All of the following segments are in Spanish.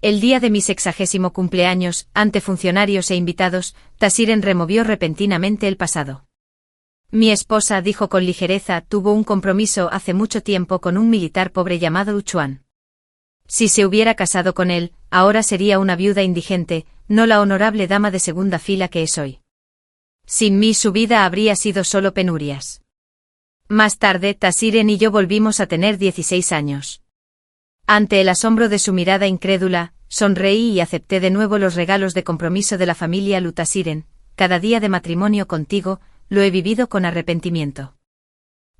El día de mi 60º cumpleaños, ante funcionarios e invitados, Tasiren removió repentinamente el pasado. Mi esposa, dijo con ligereza, tuvo un compromiso hace mucho tiempo con un militar pobre llamado Luchuan. Si se hubiera casado con él, ahora sería una viuda indigente, no la honorable dama de segunda fila que es hoy. Sin mí su vida habría sido solo penurias. Más tarde, Tasiren y yo volvimos a tener 16 años. Ante el asombro de su mirada incrédula, sonreí y acepté de nuevo los regalos de compromiso de la familia Lu. Tasiren, cada día de matrimonio contigo, lo he vivido con arrepentimiento.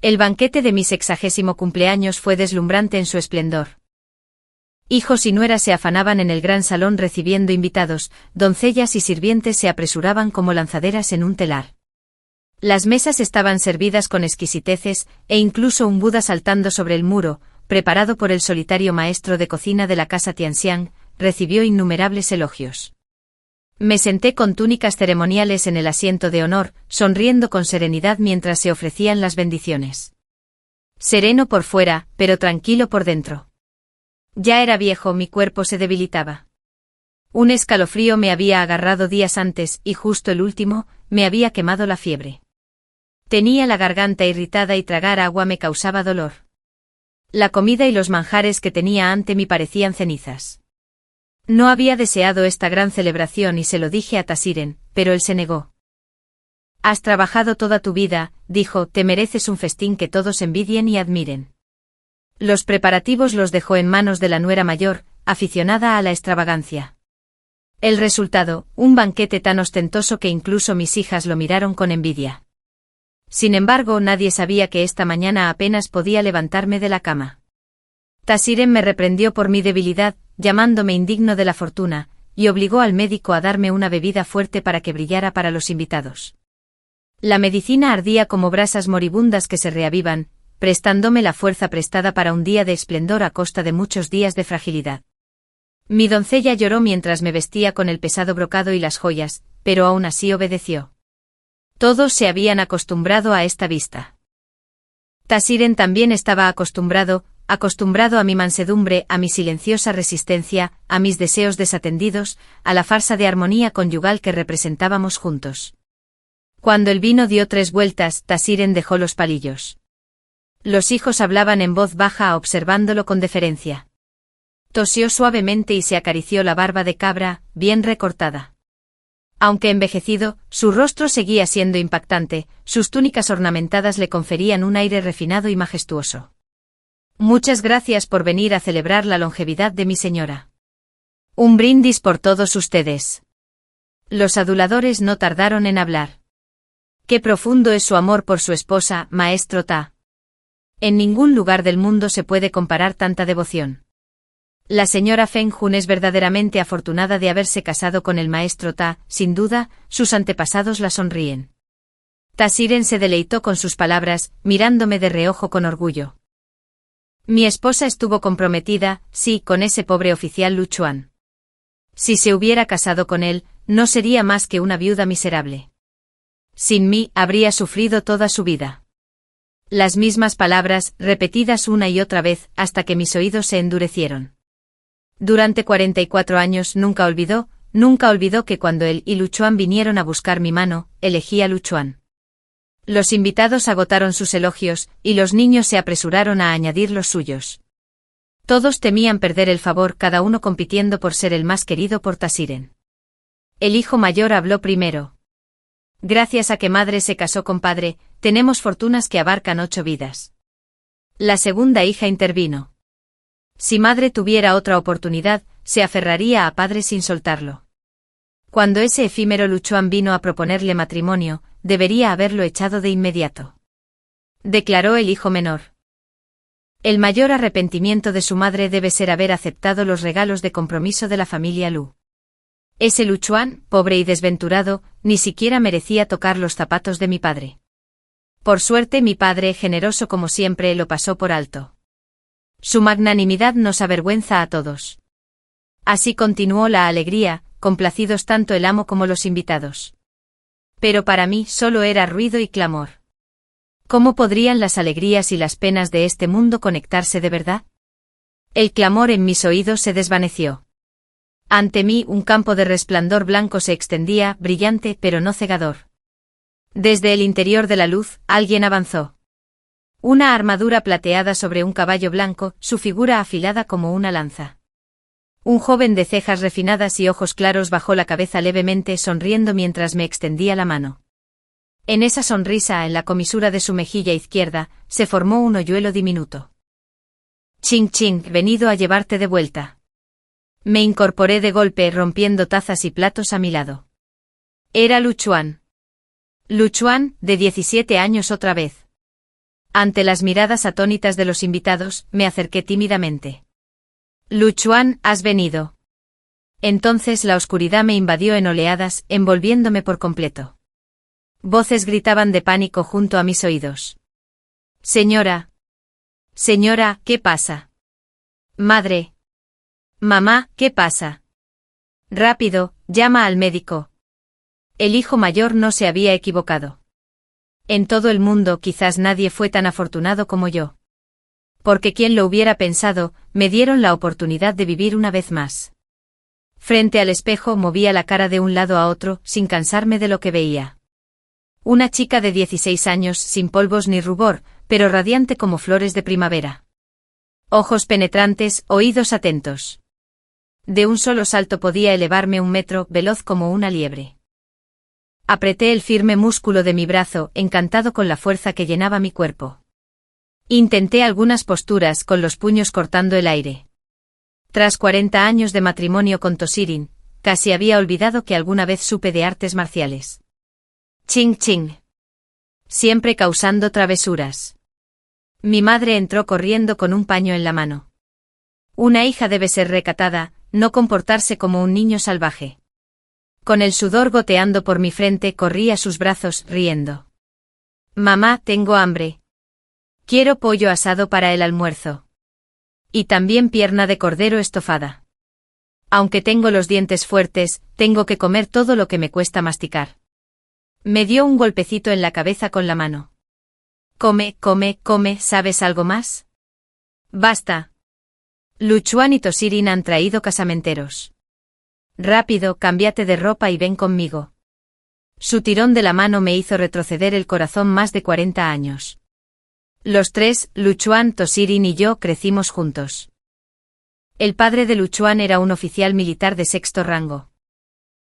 El banquete de mi 60º cumpleaños fue deslumbrante en su esplendor. Hijos y nueras se afanaban en el gran salón recibiendo invitados, doncellas y sirvientes se apresuraban como lanzaderas en un telar. Las mesas estaban servidas con exquisiteces, e incluso un Buda saltando sobre el muro, preparado por el solitario maestro de cocina de la casa Tianxiang, recibió innumerables elogios. Me senté con túnicas ceremoniales en el asiento de honor, sonriendo con serenidad mientras se ofrecían las bendiciones. Sereno por fuera, pero tranquilo por dentro. Ya era viejo, mi cuerpo se debilitaba. Un escalofrío me había agarrado días antes y justo el último, me había quemado la fiebre. Tenía la garganta irritada y tragar agua me causaba dolor. La comida y los manjares que tenía ante mí parecían cenizas. No había deseado esta gran celebración y se lo dije a Tasiren, pero él se negó. Has trabajado toda tu vida, dijo, te mereces un festín que todos envidien y admiren. Los preparativos los dejó en manos de la nuera mayor, aficionada a la extravagancia. El resultado, un banquete tan ostentoso que incluso mis hijas lo miraron con envidia. Sin embargo, nadie sabía que esta mañana apenas podía levantarme de la cama. Tasiren me reprendió por mi debilidad, llamándome indigno de la fortuna, y obligó al médico a darme una bebida fuerte para que brillara para los invitados. La medicina ardía como brasas moribundas que se reavivan, prestándome la fuerza prestada para un día de esplendor a costa de muchos días de fragilidad. Mi doncella lloró mientras me vestía con el pesado brocado y las joyas, pero aún así obedeció. Todos se habían acostumbrado a esta vista. Tasiren también estaba acostumbrado a mi mansedumbre, a mi silenciosa resistencia, a mis deseos desatendidos, a la farsa de armonía conyugal que representábamos juntos. Cuando el vino dio 3 vueltas, Tasiren dejó los palillos. Los hijos hablaban en voz baja observándolo con deferencia. Tosió suavemente y se acarició la barba de cabra, bien recortada. Aunque envejecido, su rostro seguía siendo impactante, sus túnicas ornamentadas le conferían un aire refinado y majestuoso. Muchas gracias por venir a celebrar la longevidad de mi señora. Un brindis por todos ustedes. Los aduladores no tardaron en hablar. Qué profundo es su amor por su esposa, maestro Ta. En ningún lugar del mundo se puede comparar tanta devoción. La señora Feng Jun es verdaderamente afortunada de haberse casado con el maestro Ta, sin duda, sus antepasados la sonríen. Tasiren se deleitó con sus palabras, mirándome de reojo con orgullo. Mi esposa estuvo comprometida, sí, con ese pobre oficial Luchuan. Si se hubiera casado con él, no sería más que una viuda miserable. Sin mí, habría sufrido toda su vida. Las mismas palabras, repetidas una y otra vez, hasta que mis oídos se endurecieron. Durante 44 años nunca olvidó que cuando él y Luchuan vinieron a buscar mi mano, elegí a Luchuan. Los invitados agotaron sus elogios, y los niños se apresuraron a añadir los suyos. Todos temían perder el favor, cada uno compitiendo por ser el más querido por Tasiren. El hijo mayor habló primero. Gracias a que madre se casó con padre, tenemos fortunas que abarcan 8 vidas. La segunda hija intervino. Si madre tuviera otra oportunidad, se aferraría a padre sin soltarlo. Cuando ese efímero Luchuan vino a proponerle matrimonio, debería haberlo echado de inmediato. Declaró el hijo menor. El mayor arrepentimiento de su madre debe ser haber aceptado los regalos de compromiso de la familia Lu. Ese Luchuan, pobre y desventurado, ni siquiera merecía tocar los zapatos de mi padre. Por suerte mi padre, generoso como siempre, lo pasó por alto. Su magnanimidad nos avergüenza a todos. Así continuó la alegría, complacidos tanto el amo como los invitados. Pero para mí solo era ruido y clamor. ¿Cómo podrían las alegrías y las penas de este mundo conectarse de verdad? El clamor en mis oídos se desvaneció. Ante mí un campo de resplandor blanco se extendía, brillante pero no cegador. Desde el interior de la luz, alguien avanzó. Una armadura plateada sobre un caballo blanco, su figura afilada como una lanza. Un joven de cejas refinadas y ojos claros bajó la cabeza levemente sonriendo mientras me extendía la mano. En esa sonrisa, en la comisura de su mejilla izquierda, se formó un hoyuelo diminuto. Ching ching, venido a llevarte de vuelta. Me incorporé de golpe rompiendo tazas y platos a mi lado. Era Luchuan. Luchuan, de 17 años otra vez. Ante las miradas atónitas de los invitados, me acerqué tímidamente. Luchuan, ¿has venido? Entonces la oscuridad me invadió en oleadas, envolviéndome por completo. Voces gritaban de pánico junto a mis oídos. Señora. Señora, ¿qué pasa? Madre. Mamá, ¿qué pasa? Rápido, llama al médico. El hijo mayor no se había equivocado. En todo el mundo quizás nadie fue tan afortunado como yo. Porque quien lo hubiera pensado, me dieron la oportunidad de vivir una vez más. Frente al espejo movía la cara de un lado a otro, sin cansarme de lo que veía. Una chica de 16 años, sin polvos ni rubor, pero radiante como flores de primavera. Ojos penetrantes, oídos atentos. De un solo salto podía elevarme 1 metro, veloz como una liebre. Apreté el firme músculo de mi brazo, encantado con la fuerza que llenaba mi cuerpo. Intenté algunas posturas con los puños cortando el aire. Tras 40 años de matrimonio con Tosirin, casi había olvidado que alguna vez supe de artes marciales. Ching ching. Siempre causando travesuras. Mi madre entró corriendo con un paño en la mano. Una hija debe ser recatada, no comportarse como un niño salvaje. Con el sudor goteando por mi frente corrí a sus brazos, riendo. Mamá, tengo hambre. Quiero pollo asado para el almuerzo. Y también pierna de cordero estofada. Aunque tengo los dientes fuertes, tengo que comer todo lo que me cuesta masticar. Me dio un golpecito en la cabeza con la mano. Come, come, come, ¿sabes algo más? Basta. Luchuan y Tosirin han traído casamenteros. Rápido, cámbiate de ropa y ven conmigo. Su tirón de la mano me hizo retroceder el corazón más de 40 años. Los tres, Luchuan, Tosirin y yo, crecimos juntos. El padre de Luchuan era un oficial militar de 6º rango.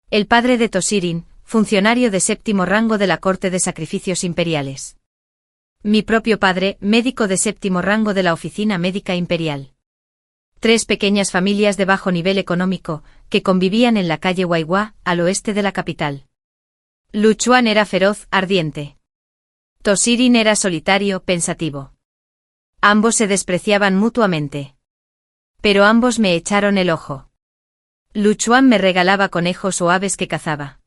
El padre de Tosirin, funcionario de 7º rango de la Corte de Sacrificios Imperiales. Mi propio padre, médico de 7º rango de la Oficina Médica Imperial. 3 pequeñas familias de bajo nivel económico, que convivían en la calle Waiwa, al oeste de la capital. Luchuan era feroz, ardiente. Tosirin era solitario, pensativo. Ambos se despreciaban mutuamente. Pero ambos me echaron el ojo. Luchuan me regalaba conejos o aves que cazaba.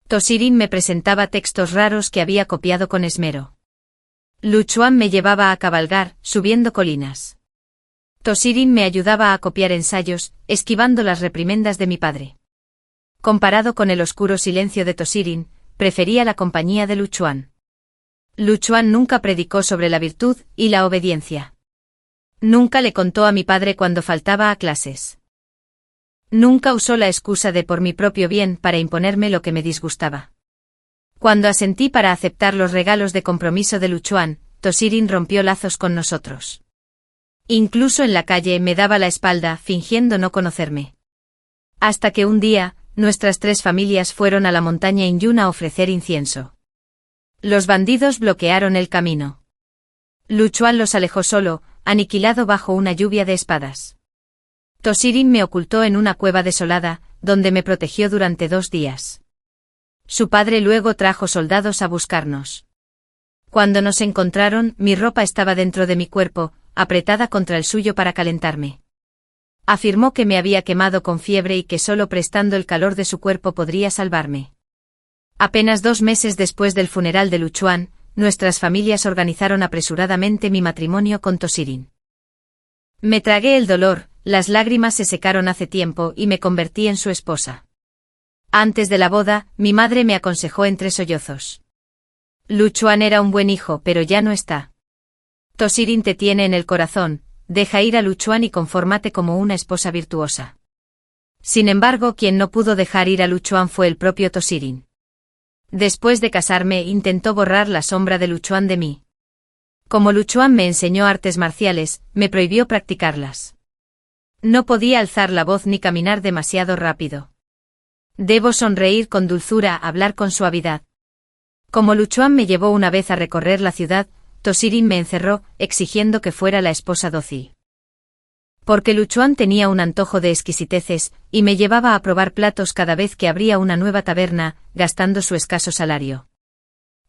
Tosirin me presentaba textos raros que había copiado con esmero. Luchuan me llevaba a cabalgar, subiendo colinas. Tosirin me ayudaba a copiar ensayos, esquivando las reprimendas de mi padre. Comparado con el oscuro silencio de Tosirin, prefería la compañía de Luchuan. Luchuan nunca predicó sobre la virtud y la obediencia. Nunca le contó a mi padre cuando faltaba a clases. Nunca usó la excusa de por mi propio bien para imponerme lo que me disgustaba. Cuando asentí para aceptar los regalos de compromiso de Luchuan, Tosirin rompió lazos con nosotros. Incluso en la calle me daba la espalda, fingiendo no conocerme. Hasta que un día, nuestras 3 familias fueron a la montaña Inyun a ofrecer incienso. Los bandidos bloquearon el camino. Luchuan los alejó solo, aniquilado bajo una lluvia de espadas. Tosirin me ocultó en una cueva desolada, donde me protegió durante 2 días. Su padre luego trajo soldados a buscarnos. Cuando nos encontraron, mi ropa estaba dentro de mi cuerpo, apretada contra el suyo para calentarme. Afirmó que me había quemado con fiebre y que solo prestando el calor de su cuerpo podría salvarme. Apenas 2 meses después del funeral de Luchuan, nuestras familias organizaron apresuradamente mi matrimonio con Tosirin. Me tragué el dolor, las lágrimas se secaron hace tiempo y me convertí en su esposa. Antes de la boda, mi madre me aconsejó entre sollozos. Luchuan era un buen hijo, pero ya no está. Tosirin te tiene en el corazón, deja ir a Luchuan y confórmate como una esposa virtuosa. Sin embargo, quien no pudo dejar ir a Luchuan fue el propio Tosirin. Después de casarme, intentó borrar la sombra de Luchuan de mí. Como Luchuan me enseñó artes marciales, me prohibió practicarlas. No podía alzar la voz ni caminar demasiado rápido. Debo sonreír con dulzura, hablar con suavidad. Como Luchuan me llevó una vez a recorrer la ciudad, Tosirin me encerró, exigiendo que fuera la esposa dócil. Porque Luchuan tenía un antojo de exquisiteces, y me llevaba a probar platos cada vez que abría una nueva taberna, gastando su escaso salario.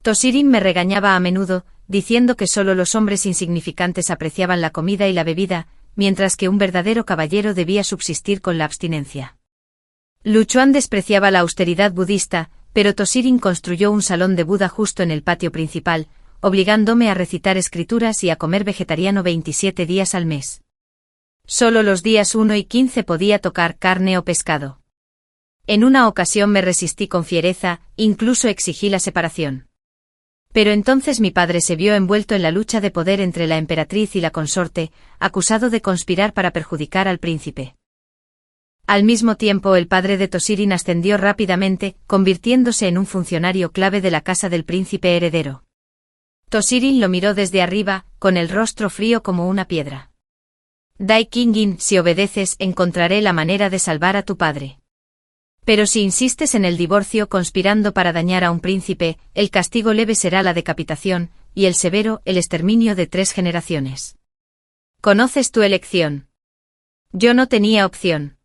Tosirin me regañaba a menudo, diciendo que solo los hombres insignificantes apreciaban la comida y la bebida, mientras que un verdadero caballero debía subsistir con la abstinencia. Luchuan despreciaba la austeridad budista, pero Tosirin construyó un salón de Buda justo en el patio principal, obligándome a recitar escrituras y a comer vegetariano 27 días al mes. Solo los días 1 y 15 podía tocar carne o pescado. En una ocasión me resistí con fiereza, incluso exigí la separación. Pero entonces mi padre se vio envuelto en la lucha de poder entre la emperatriz y la consorte, acusado de conspirar para perjudicar al príncipe. Al mismo tiempo, el padre de Tosirin ascendió rápidamente, convirtiéndose en un funcionario clave de la casa del príncipe heredero. Tosirin lo miró desde arriba, con el rostro frío como una piedra. Dai Qingin, si obedeces, encontraré la manera de salvar a tu padre. Pero si insistes en el divorcio conspirando para dañar a un príncipe, el castigo leve será la decapitación, y el severo, el exterminio de 3 generaciones. ¿Conoces tu elección? Yo no tenía opción.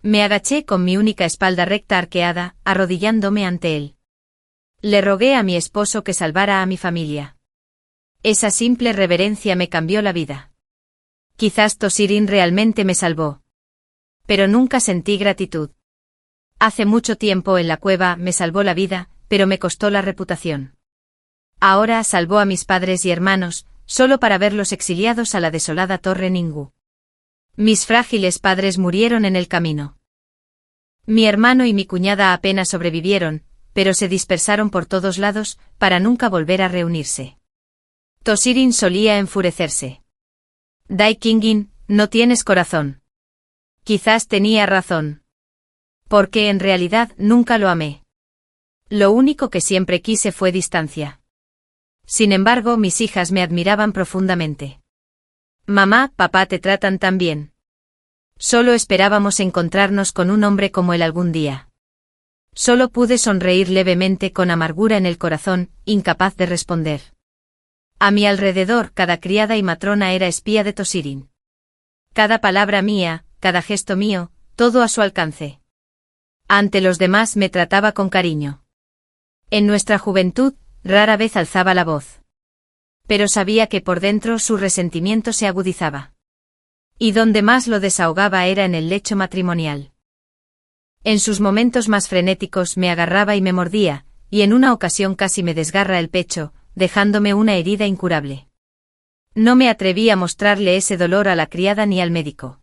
Me agaché con mi única espalda recta arqueada, arrodillándome ante él. Le rogué a mi esposo que salvara a mi familia. Esa simple reverencia me cambió la vida. Quizás Tosirin realmente me salvó. Pero nunca sentí gratitud. Hace mucho tiempo en la cueva me salvó la vida, pero me costó la reputación. Ahora salvó a mis padres y hermanos, solo para verlos exiliados a la desolada Torre Ningú. Mis frágiles padres murieron en el camino. Mi hermano y mi cuñada apenas sobrevivieron, pero se dispersaron por todos lados, para nunca volver a reunirse. Tosirin solía enfurecerse. Dai Qingin, no tienes corazón. Quizás tenía razón. Porque en realidad nunca lo amé. Lo único que siempre quise fue distancia. Sin embargo, mis hijas me admiraban profundamente. Mamá, papá te tratan tan bien. Solo esperábamos encontrarnos con un hombre como él algún día. Solo pude sonreír levemente con amargura en el corazón, incapaz de responder. A mi alrededor, cada criada y matrona era espía de Tosirin. Cada palabra mía, cada gesto mío, todo a su alcance. Ante los demás me trataba con cariño. En nuestra juventud, rara vez alzaba la voz. Pero sabía que por dentro su resentimiento se agudizaba. Y donde más lo desahogaba era en el lecho matrimonial. En sus momentos más frenéticos me agarraba y me mordía, y en una ocasión casi me desgarra el pecho, dejándome una herida incurable. No me atreví a mostrarle ese dolor a la criada ni al médico.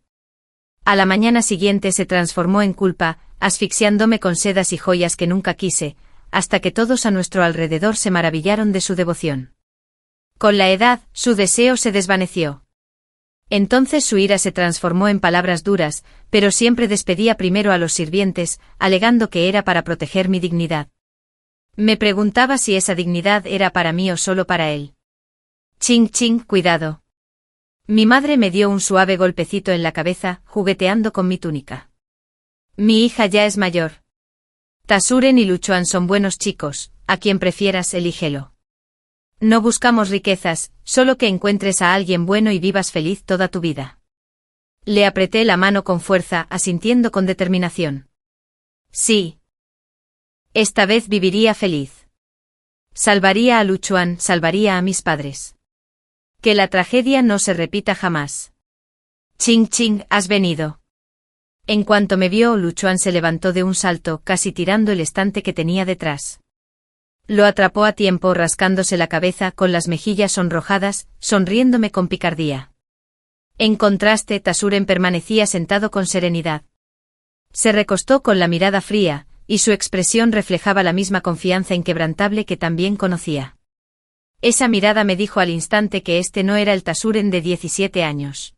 A la mañana siguiente se transformó en culpa, asfixiándome con sedas y joyas que nunca quise, hasta que todos a nuestro alrededor se maravillaron de su devoción. Con la edad, su deseo se desvaneció. Entonces su ira se transformó en palabras duras, pero siempre despedía primero a los sirvientes, alegando que era para proteger mi dignidad. Me preguntaba si esa dignidad era para mí o solo para él. Ching ching, cuidado. Mi madre me dio un suave golpecito en la cabeza, jugueteando con mi túnica. Mi hija ya es mayor. Tasuren y Luchuan son buenos chicos, a quien prefieras elígelo. No buscamos riquezas, solo que encuentres a alguien bueno y vivas feliz toda tu vida. Le apreté la mano con fuerza, asintiendo con determinación. Sí. Esta vez viviría feliz. Salvaría a Luchuan, salvaría a mis padres. Que la tragedia no se repita jamás. Ching ching, has venido. En cuanto me vio, Luchuan se levantó de un salto, casi tirando el estante que tenía detrás. Lo atrapó a tiempo rascándose la cabeza con las mejillas sonrojadas, sonriéndome con picardía. En contraste, Tasuren permanecía sentado con serenidad. Se recostó con la mirada fría, y su expresión reflejaba la misma confianza inquebrantable que también conocía. Esa mirada me dijo al instante que este no era el Tasuren de 17 años.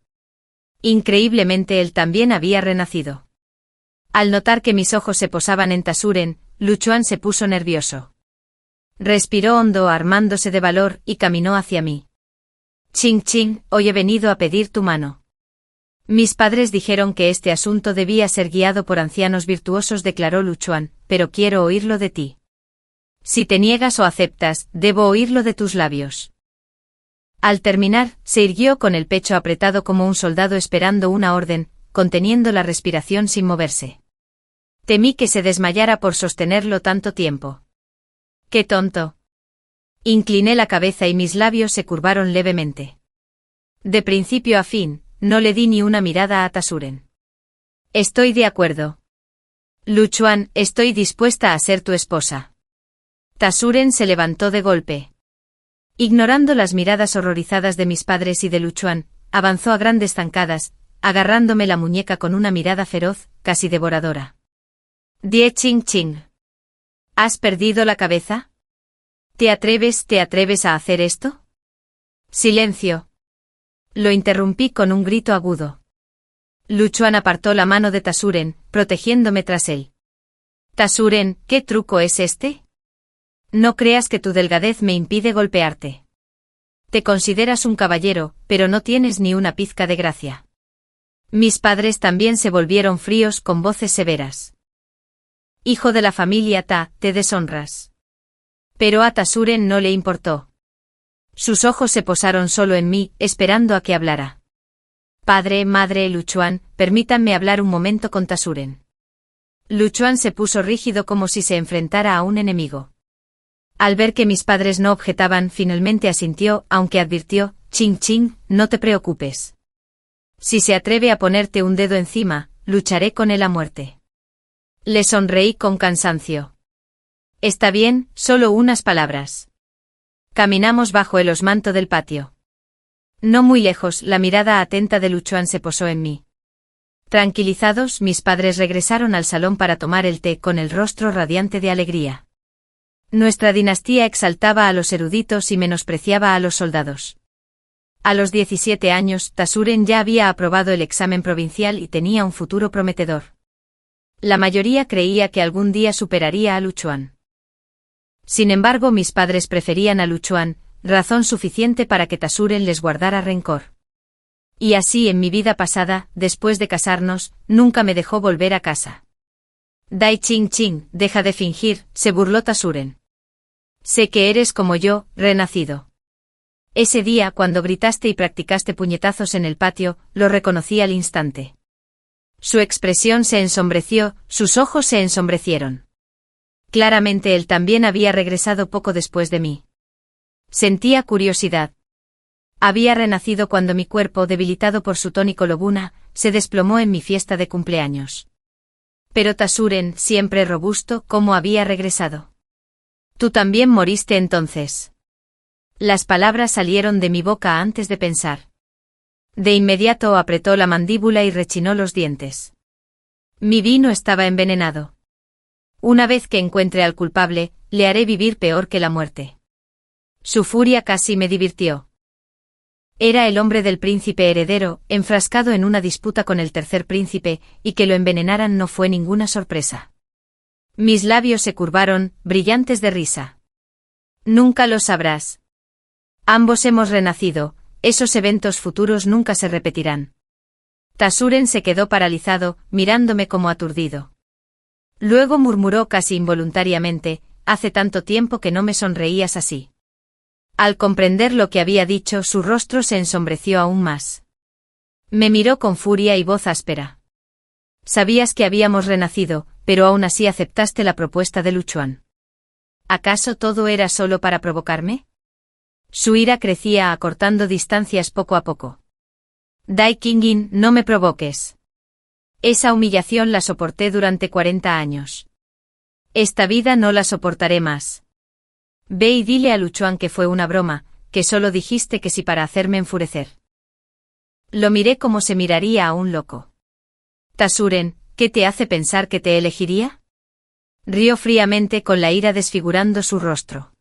Increíblemente él también había renacido. Al notar que mis ojos se posaban en Tasuren, Luchuan se puso nervioso. Respiró hondo armándose de valor y caminó hacia mí. Ching Ching, hoy he venido a pedir tu mano. Mis padres dijeron que este asunto debía ser guiado por ancianos virtuosos, declaró Luchuan, pero quiero oírlo de ti. Si te niegas o aceptas, debo oírlo de tus labios. Al terminar, se irguió con el pecho apretado como un soldado esperando una orden, conteniendo la respiración sin moverse. Temí que se desmayara por sostenerlo tanto tiempo. ¡Qué tonto! Incliné la cabeza y mis labios se curvaron levemente. De principio a fin, no le di ni una mirada a Tasuren. Estoy de acuerdo. Luchuan, estoy dispuesta a ser tu esposa. Tasuren se levantó de golpe. Ignorando las miradas horrorizadas de mis padres y de Luchuan, avanzó a grandes zancadas, agarrándome la muñeca con una mirada feroz, casi devoradora. Die Ching Ching. ¿Has perdido la cabeza? ¿Te atreves a hacer esto? Silencio. Lo interrumpí con un grito agudo. Luchuan apartó la mano de Tasuren, protegiéndome tras él. Tasuren, ¿qué truco es este? No creas que tu delgadez me impide golpearte. Te consideras un caballero, pero no tienes ni una pizca de gracia. Mis padres también se volvieron fríos con voces severas. Hijo de la familia Ta, te deshonras. Pero a Tasuren no le importó. Sus ojos se posaron solo en mí, esperando a que hablara. Padre, madre, Luchuan, permítanme hablar un momento con Tasuren. Luchuan se puso rígido como si se enfrentara a un enemigo. Al ver que mis padres no objetaban, finalmente asintió, aunque advirtió, Ching Ching, no te preocupes. Si se atreve a ponerte un dedo encima, lucharé con él a muerte. Le sonreí con cansancio. Está bien, solo unas palabras. Caminamos bajo el osmanto del patio. No muy lejos, la mirada atenta de Luchuan se posó en mí. Tranquilizados, mis padres regresaron al salón para tomar el té con el rostro radiante de alegría. Nuestra dinastía exaltaba a los eruditos y menospreciaba a los soldados. A los 17 años, Tasuren ya había aprobado el examen provincial y tenía un futuro prometedor. La mayoría creía que algún día superaría a Luchuan. Sin embargo, mis padres preferían a Luchuan, razón suficiente para que Tasuren les guardara rencor. Y así en mi vida pasada, después de casarnos, nunca me dejó volver a casa. Dai Ching Ching, deja de fingir, se burló Tasuren. Sé que eres como yo, renacido. Ese día, cuando gritaste y practicaste puñetazos en el patio, lo reconocí al instante. Su expresión se ensombreció, sus ojos se ensombrecieron. Claramente él también había regresado poco después de mí. Sentía curiosidad. Había renacido cuando mi cuerpo, debilitado por su tónico lobuna, se desplomó en mi fiesta de cumpleaños. Pero Tasuren, siempre robusto, ¿cómo había regresado? Tú también moriste entonces. Las palabras salieron de mi boca antes de pensar. De inmediato apretó la mandíbula y rechinó los dientes. Mi vino estaba envenenado. Una vez que encuentre al culpable, le haré vivir peor que la muerte. Su furia casi me divirtió. Era el hombre del príncipe heredero, enfrascado en una disputa con el tercer príncipe, y que lo envenenaran no fue ninguna sorpresa. Mis labios se curvaron, brillantes de risa. Nunca lo sabrás. Ambos hemos renacido, esos eventos futuros nunca se repetirán. Tasuren se quedó paralizado, mirándome como aturdido. Luego murmuró casi involuntariamente, hace tanto tiempo que no me sonreías así. Al comprender lo que había dicho, su rostro se ensombreció aún más. Me miró con furia y voz áspera. Sabías que habíamos renacido, pero aún así aceptaste la propuesta de Luchuan. ¿Acaso todo era solo para provocarme? Su ira crecía acortando distancias poco a poco. Dai Kingin, no me provoques. Esa humillación la soporté durante 40 años. Esta vida no la soportaré más. Ve y dile a Luchuan que fue una broma, que solo dijiste que sí para hacerme enfurecer. Lo miré como se miraría a un loco. Tasuren, ¿qué te hace pensar que te elegiría? Rió fríamente con la ira desfigurando su rostro.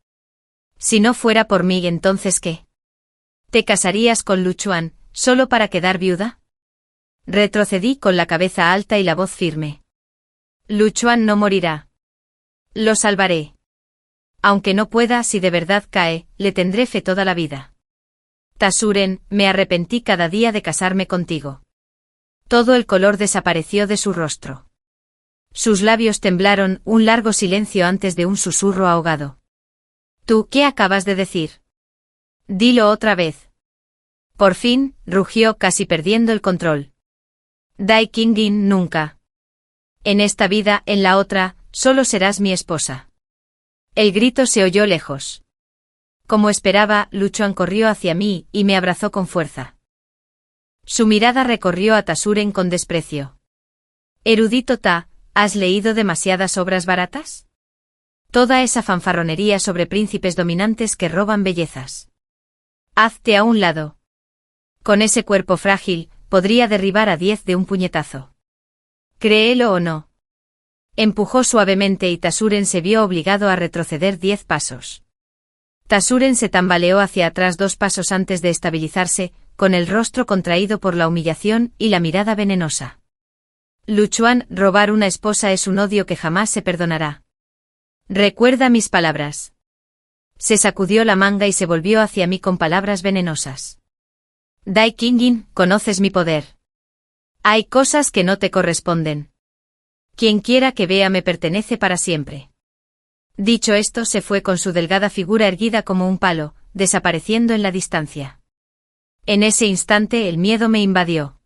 Si no fuera por mí, ¿entonces qué? ¿Te casarías con Luchuan, solo para quedar viuda? Retrocedí con la cabeza alta y la voz firme. Luchuan no morirá. Lo salvaré. Aunque no pueda, si de verdad cae, le tendré fe toda la vida. Tasuren, me arrepentí cada día de casarme contigo. Todo el color desapareció de su rostro. Sus labios temblaron, un largo silencio antes de un susurro ahogado. ¿Tú qué acabas de decir? Dilo otra vez. Por fin, rugió casi perdiendo el control. Dai Qingyin nunca. En esta vida, en la otra, solo serás mi esposa. El grito se oyó lejos. Como esperaba, Luchuan corrió hacia mí y me abrazó con fuerza. Su mirada recorrió a Tasuren con desprecio. Erudito Ta, ¿has leído demasiadas obras baratas? Toda esa fanfarronería sobre príncipes dominantes que roban bellezas. Hazte a un lado. Con ese cuerpo frágil, podría derribar a 10 de un puñetazo. Créelo o no. Empujó suavemente y Tasuren se vio obligado a retroceder 10 pasos. Tasuren se tambaleó hacia atrás 2 pasos antes de estabilizarse, con el rostro contraído por la humillación y la mirada venenosa. Luchuan, robar una esposa es un odio que jamás se perdonará. Recuerda mis palabras. Se sacudió la manga y se volvió hacia mí con palabras venenosas. Dai Qingyin, conoces mi poder. Hay cosas que no te corresponden. Quien quiera que vea me pertenece para siempre. Dicho esto, se fue con su delgada figura erguida como un palo, desapareciendo en la distancia. En ese instante el miedo me invadió.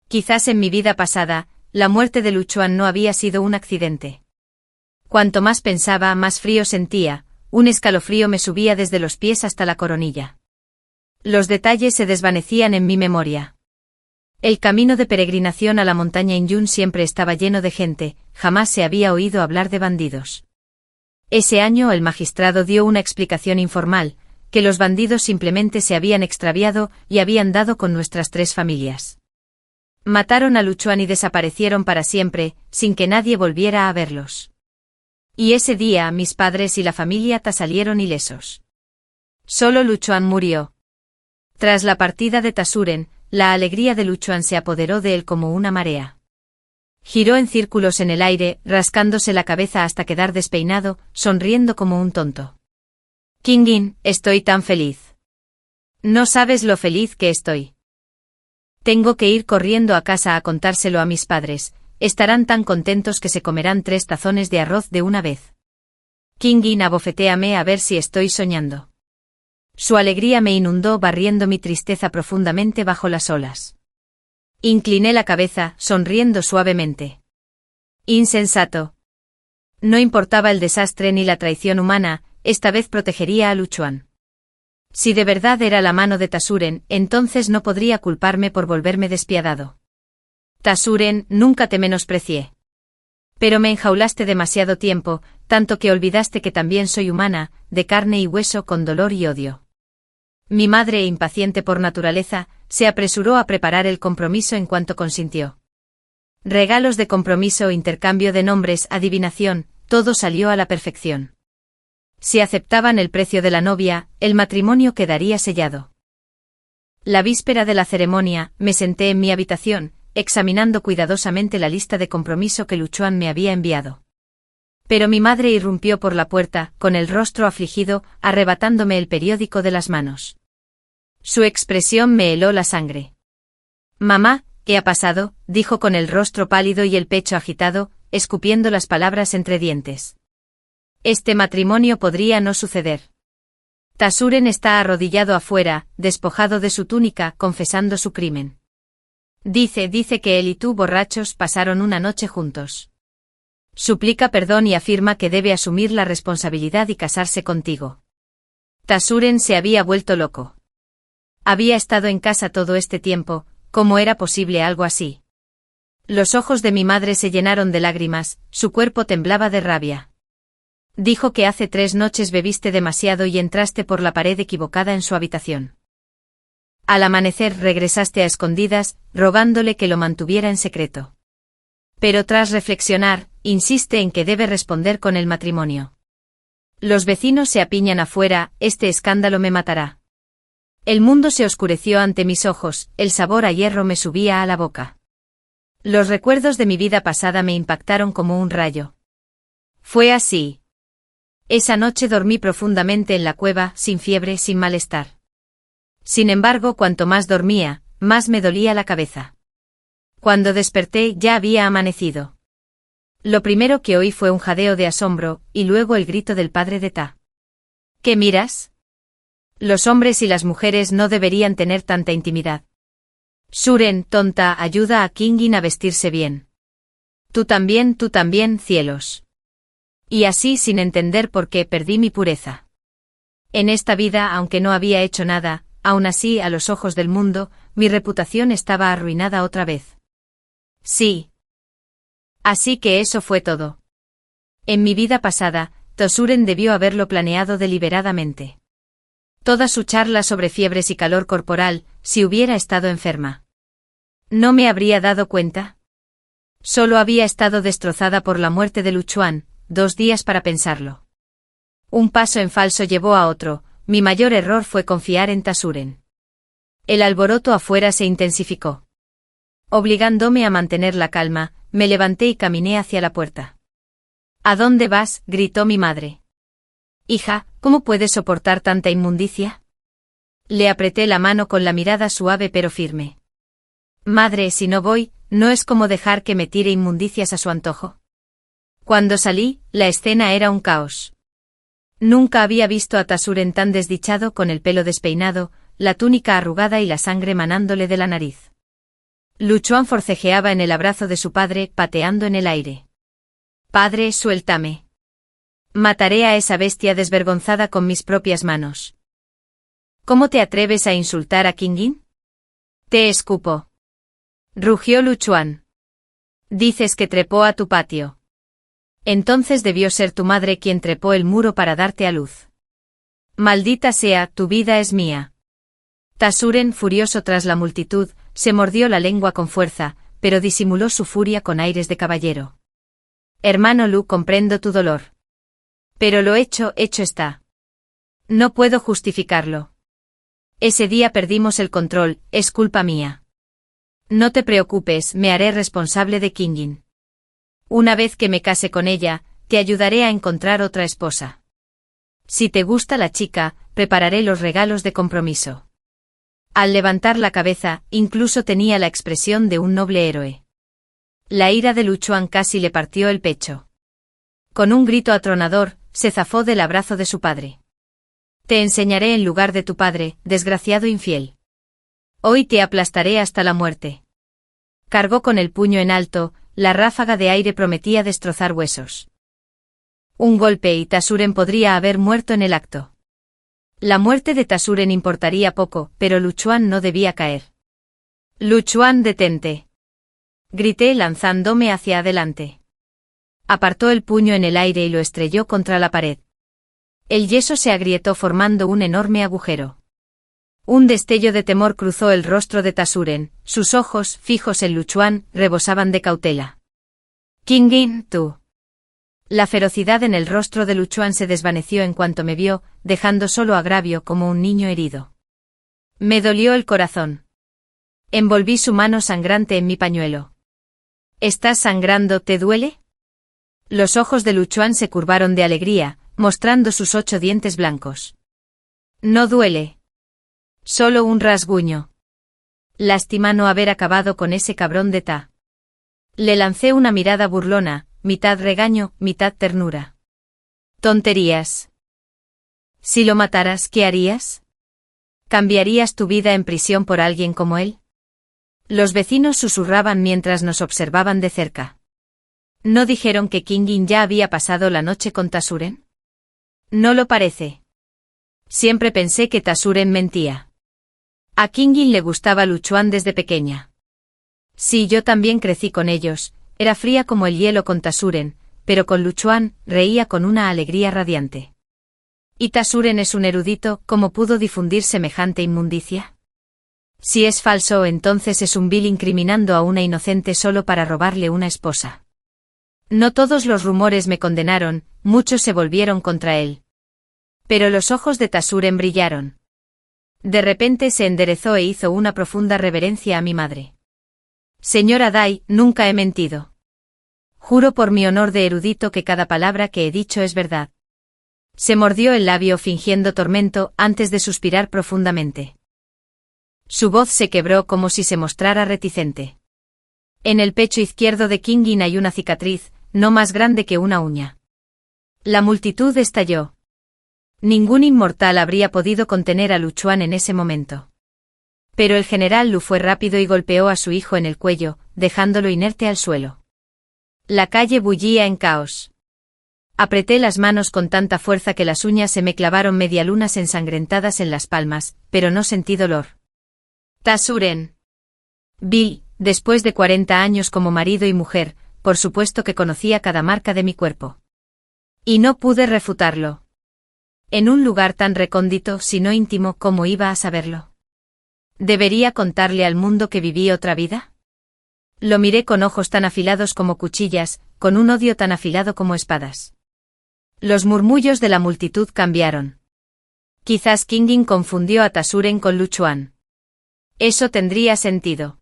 Quizás en mi vida pasada, la muerte de Luchuan no había sido un accidente. Cuanto más pensaba, más frío sentía, un escalofrío me subía desde los pies hasta la coronilla. Los detalles se desvanecían en mi memoria. El camino de peregrinación a la montaña Inyun siempre estaba lleno de gente, jamás se había oído hablar de bandidos. Ese año el magistrado dio una explicación informal, que los bandidos simplemente se habían extraviado y habían dado con nuestras 3 familias. Mataron a Luchuan y desaparecieron para siempre, sin que nadie volviera a verlos. Y ese día mis padres y la familia Ta salieron ilesos. Solo Luchuan murió. Tras la partida de Tasuren, la alegría de Luchuan se apoderó de él como una marea. Giró en círculos en el aire, rascándose la cabeza hasta quedar despeinado, sonriendo como un tonto. Qingyin, estoy tan feliz. No sabes lo feliz que estoy. Tengo que ir corriendo a casa a contárselo a mis padres, estarán tan contentos que se comerán 3 tazones de arroz de una vez. Qingyin, abofetéame a ver si estoy soñando. Su alegría me inundó barriendo mi tristeza profundamente bajo las olas. Incliné la cabeza, sonriendo suavemente. Insensato. No importaba el desastre ni la traición humana, esta vez protegería a Luchuan. Si de verdad era la mano de Tasuren, entonces no podría culparme por volverme despiadado. Tasuren, nunca te menosprecié. Pero me enjaulaste demasiado tiempo, tanto que olvidaste que también soy humana, de carne y hueso con dolor y odio. Mi madre, impaciente por naturaleza, se apresuró a preparar el compromiso en cuanto consintió. Regalos de compromiso, intercambio de nombres, adivinación, todo salió a la perfección. Si aceptaban el precio de la novia, el matrimonio quedaría sellado. La víspera de la ceremonia, me senté en mi habitación, examinando cuidadosamente la lista de compromiso que Luchuan me había enviado. Pero mi madre irrumpió por la puerta, con el rostro afligido, arrebatándome el periódico de las manos. Su expresión me heló la sangre. «Mamá, ¿qué ha pasado?», dijo con el rostro pálido y el pecho agitado, escupiendo las palabras entre dientes. «Este matrimonio podría no suceder. Tasuren está arrodillado afuera, despojado de su túnica, confesando su crimen. Dice que él y tú, borrachos, pasaron una noche juntos. Suplica perdón y afirma que debe asumir la responsabilidad y casarse contigo». Tasuren se había vuelto loco. Había estado en casa todo este tiempo, ¿cómo era posible algo así? Los ojos de mi madre se llenaron de lágrimas, su cuerpo temblaba de rabia. Dijo que hace 3 noches bebiste demasiado y entraste por la pared equivocada en su habitación. Al amanecer regresaste a escondidas, rogándole que lo mantuviera en secreto. Pero tras reflexionar, insiste en que debe responder con el matrimonio. Los vecinos se apiñan afuera, este escándalo me matará. El mundo se oscureció ante mis ojos, el sabor a hierro me subía a la boca. Los recuerdos de mi vida pasada me impactaron como un rayo. Fue así. Esa noche dormí profundamente en la cueva, sin fiebre, sin malestar. Sin embargo, cuanto más dormía, más me dolía la cabeza. Cuando desperté ya había amanecido. Lo primero que oí fue un jadeo de asombro, y luego el grito del padre de Ta. ¿Qué miras? Los hombres y las mujeres no deberían tener tanta intimidad. Suren, tonta, ayuda a Kingin a vestirse bien. Tú también, cielos. Y así sin entender por qué perdí mi pureza. En esta vida, aunque no había hecho nada, aún así, a los ojos del mundo, mi reputación estaba arruinada otra vez. Sí. Así que eso fue todo. En mi vida pasada, Tasuren debió haberlo planeado deliberadamente. Toda su charla sobre fiebres y calor corporal, si hubiera estado enferma. ¿No me habría dado cuenta? Solo había estado destrozada por la muerte de Luchuan, 2 días para pensarlo. Un paso en falso llevó a otro, mi mayor error fue confiar en Tasuren. El alboroto afuera se intensificó. Obligándome a mantener la calma, me levanté y caminé hacia la puerta. ¿A dónde vas?, gritó mi madre. Hija, ¿cómo puedes soportar tanta inmundicia? Le apreté la mano con la mirada suave pero firme. Madre, si no voy, ¿no es como dejar que me tire inmundicias a su antojo? Cuando salí, la escena era un caos. Nunca había visto a Tasuren tan desdichado, con el pelo despeinado, la túnica arrugada y la sangre manándole de la nariz. Luchuan forcejeaba en el abrazo de su padre, pateando en el aire. Padre, suéltame. Mataré a esa bestia desvergonzada con mis propias manos. ¿Cómo te atreves a insultar a Kingin? Te escupo. Rugió Luchuan. Dices que trepó a tu patio. Entonces debió ser tu madre quien trepó el muro para darte a luz. Maldita sea, tu vida es mía. Tasuren, furioso tras la multitud, se mordió la lengua con fuerza, pero disimuló su furia con aires de caballero. Hermano Lu, comprendo tu dolor. Pero lo hecho, hecho está. No puedo justificarlo. Ese día perdimos el control, es culpa mía. No te preocupes, me haré responsable de Kingin. Una vez que me case con ella, te ayudaré a encontrar otra esposa. Si te gusta la chica, prepararé los regalos de compromiso. Al levantar la cabeza, incluso tenía la expresión de un noble héroe. La ira de Luchuan casi le partió el pecho. Con un grito atronador, se zafó del abrazo de su padre. Te enseñaré en lugar de tu padre, desgraciado infiel. Hoy te aplastaré hasta la muerte. Cargó con el puño en alto, la ráfaga de aire prometía destrozar huesos. Un golpe y Tasuren podría haber muerto en el acto. La muerte de Tasuren importaría poco, pero Luchuan no debía caer. Luchuan, detente. Grité lanzándome hacia adelante. Apartó el puño en el aire y lo estrelló contra la pared. El yeso se agrietó formando un enorme agujero. Un destello de temor cruzó el rostro de Tasuren, sus ojos, fijos en Luchuan, rebosaban de cautela. Kingin, tú. La ferocidad en el rostro de Luchuan se desvaneció en cuanto me vio, dejando solo agravio como un niño herido. Me dolió el corazón. Envolví su mano sangrante en mi pañuelo. ¿Estás sangrando, te duele? Los ojos de Luchuan se curvaron de alegría, mostrando sus 8 dientes blancos. No duele. Solo un rasguño. Lástima no haber acabado con ese cabrón de Ta. Le lancé una mirada burlona, mitad regaño, mitad ternura. Tonterías. Si lo mataras, ¿qué harías? ¿Cambiarías tu vida en prisión por alguien como él? Los vecinos susurraban mientras nos observaban de cerca. ¿No dijeron que Kingin ya había pasado la noche con Tasuren? No lo parece. Siempre pensé que Tasuren mentía. A Kingin le gustaba Luchuan desde pequeña. Sí, yo también crecí con ellos, era fría como el hielo con Tasuren, pero con Luchuan, reía con una alegría radiante. ¿Y Tasuren es un erudito? ¿Cómo pudo difundir semejante inmundicia? Si es falso, entonces es un vil incriminando a una inocente solo para robarle una esposa. No todos los rumores me condenaron, muchos se volvieron contra él. Pero los ojos de Tasuren brillaron. De repente se enderezó e hizo una profunda reverencia a mi madre. Señora Dai, nunca he mentido. Juro por mi honor de erudito que cada palabra que he dicho es verdad. Se mordió el labio fingiendo tormento antes de suspirar profundamente. Su voz se quebró como si se mostrara reticente. En el pecho izquierdo de Kingin hay una cicatriz, no más grande que una uña. La multitud estalló. Ningún inmortal habría podido contener a Lu Chuan en ese momento. Pero el general Lu fue rápido y golpeó a su hijo en el cuello, dejándolo inerte al suelo. La calle bullía en caos. Apreté las manos con tanta fuerza que las uñas se me clavaron medialunas ensangrentadas en las palmas, pero no sentí dolor. Tasuren. Vi, después de 40 años como marido y mujer, por supuesto que conocía cada marca de mi cuerpo. Y no pude refutarlo. En un lugar tan recóndito, si no íntimo, ¿cómo iba a saberlo? ¿Debería contarle al mundo que viví otra vida? Lo miré con ojos tan afilados como cuchillas, con un odio tan afilado como espadas. Los murmullos de la multitud cambiaron. Quizás Kingin confundió a Tasuren con Lu Chuan. Eso tendría sentido.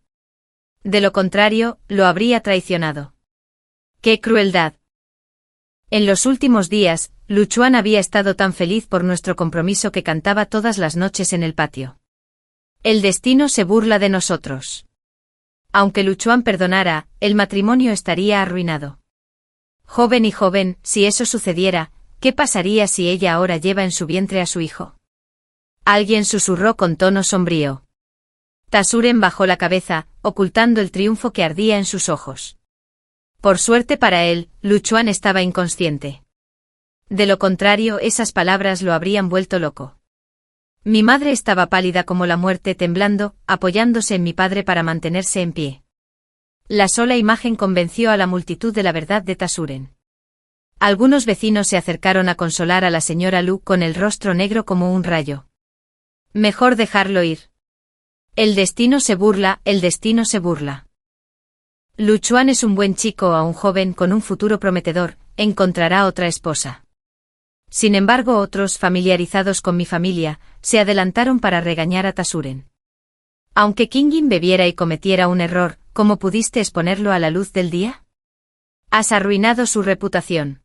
De lo contrario, lo habría traicionado. ¡Qué crueldad! En los últimos días, Lu Chuan había estado tan feliz por nuestro compromiso que cantaba todas las noches en el patio. El destino se burla de nosotros. Aunque Lu Chuan perdonara, el matrimonio estaría arruinado. Joven y joven, si eso sucediera, ¿qué pasaría si ella ahora lleva en su vientre a su hijo? Alguien susurró con tono sombrío. Tasuren bajó la cabeza, ocultando el triunfo que ardía en sus ojos. Por suerte para él, Lu Chuan estaba inconsciente. De lo contrario, esas palabras lo habrían vuelto loco. Mi madre estaba pálida como la muerte, temblando, apoyándose en mi padre para mantenerse en pie. La sola imagen convenció a la multitud de la verdad de Tasuren. Algunos vecinos se acercaron a consolar a la señora Lu con el rostro negro como un rayo. Mejor dejarlo ir. El destino se burla, el destino se burla. Lu Chuan es un buen chico, a un joven con un futuro prometedor, encontrará otra esposa. Sin embargo, otros, familiarizados con mi familia, se adelantaron para regañar a Tasuren. Aunque Kingin bebiera y cometiera un error, ¿cómo pudiste exponerlo a la luz del día? Has arruinado su reputación.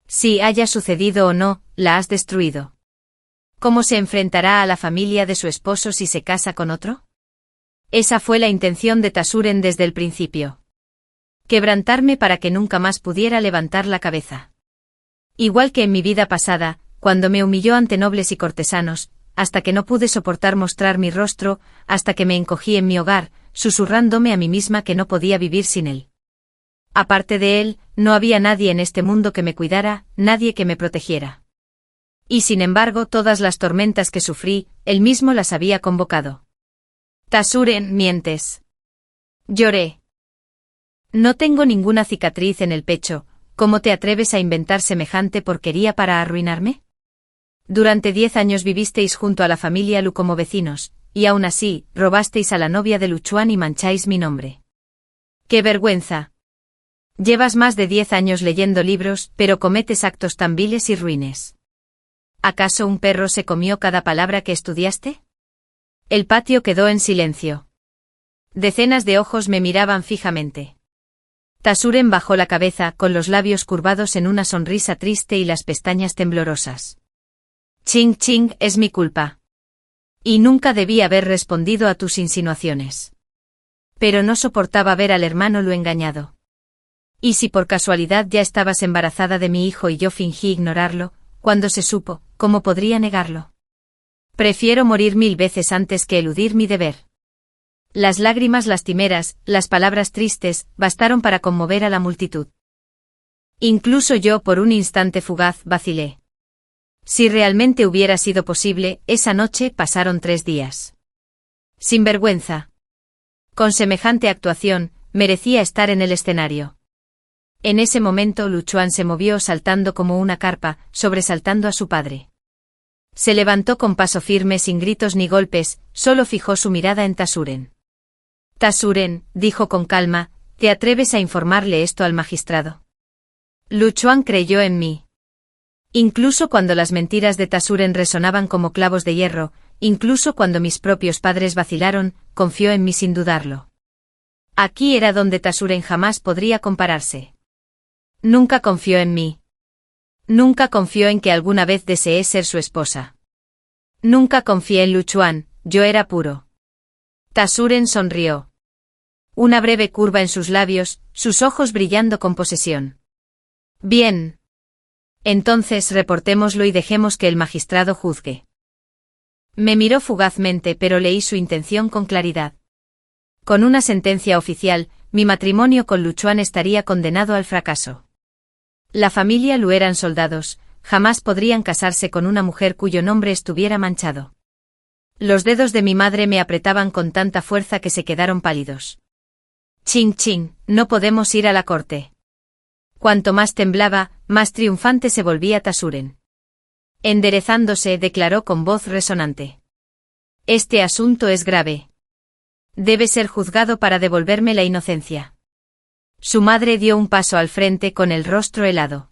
Si haya sucedido o no, la has destruido. ¿Cómo se enfrentará a la familia de su esposo si se casa con otro? Esa fue la intención de Tasuren desde el principio. Quebrantarme para que nunca más pudiera levantar la cabeza. Igual que en mi vida pasada, cuando me humilló ante nobles y cortesanos, hasta que no pude soportar mostrar mi rostro, hasta que me encogí en mi hogar, susurrándome a mí misma que no podía vivir sin él. Aparte de él, no había nadie en este mundo que me cuidara, nadie que me protegiera. Y sin embargo, todas las tormentas que sufrí, él mismo las había convocado. Tasuren, mientes. Lloré. No tengo ninguna cicatriz en el pecho. ¿Cómo te atreves a inventar semejante porquería para arruinarme? Durante 10 años vivisteis junto a la familia Lu como vecinos, y aún así, robasteis a la novia de Lu Chuan y mancháis mi nombre. ¡Qué vergüenza! Llevas más de 10 años leyendo libros, pero cometes actos tan viles y ruines. ¿Acaso un perro se comió cada palabra que estudiaste? El patio quedó en silencio. Decenas de ojos me miraban fijamente. Tasuren bajó la cabeza, con los labios curvados en una sonrisa triste y las pestañas temblorosas. Ching ching, es mi culpa. Y nunca debí haber respondido a tus insinuaciones. Pero no soportaba ver al hermano Lu engañado. Y si por casualidad ya estabas embarazada de mi hijo y yo fingí ignorarlo, cuando se supo, ¿cómo podría negarlo? Prefiero morir 1000 veces antes que eludir mi deber. Las lágrimas lastimeras, las palabras tristes, bastaron para conmover a la multitud. Incluso yo por un instante fugaz vacilé. Si realmente hubiera sido posible, esa noche pasaron 3 días. Sin vergüenza. Con semejante actuación, merecía estar en el escenario. En ese momento Lu Chuan se movió saltando como una carpa, sobresaltando a su padre. Se levantó con paso firme sin gritos ni golpes, solo fijó su mirada en Tasuren. Tasuren, dijo con calma, ¿te atreves a informarle esto al magistrado? Lu Chuan creyó en mí. Incluso cuando las mentiras de Tasuren resonaban como clavos de hierro, incluso cuando mis propios padres vacilaron, confió en mí sin dudarlo. Aquí era donde Tasuren jamás podría compararse. Nunca confió en mí. Nunca confió en que alguna vez deseé ser su esposa. Nunca confié en Luchuan, yo era puro. Tasuren sonrió. Una breve curva en sus labios, sus ojos brillando con posesión. Bien. Entonces reportémoslo y dejemos que el magistrado juzgue. Me miró fugazmente, pero leí su intención con claridad. Con una sentencia oficial, mi matrimonio con Luchuan estaría condenado al fracaso. La familia Lu eran soldados, jamás podrían casarse con una mujer cuyo nombre estuviera manchado. Los dedos de mi madre me apretaban con tanta fuerza que se quedaron pálidos. Ching ching, no podemos ir a la corte. Cuanto más temblaba, más triunfante se volvía Tasuren. Enderezándose, declaró con voz resonante. Este asunto es grave. Debe ser juzgado para devolverme la inocencia. Su madre dio un paso al frente con el rostro helado.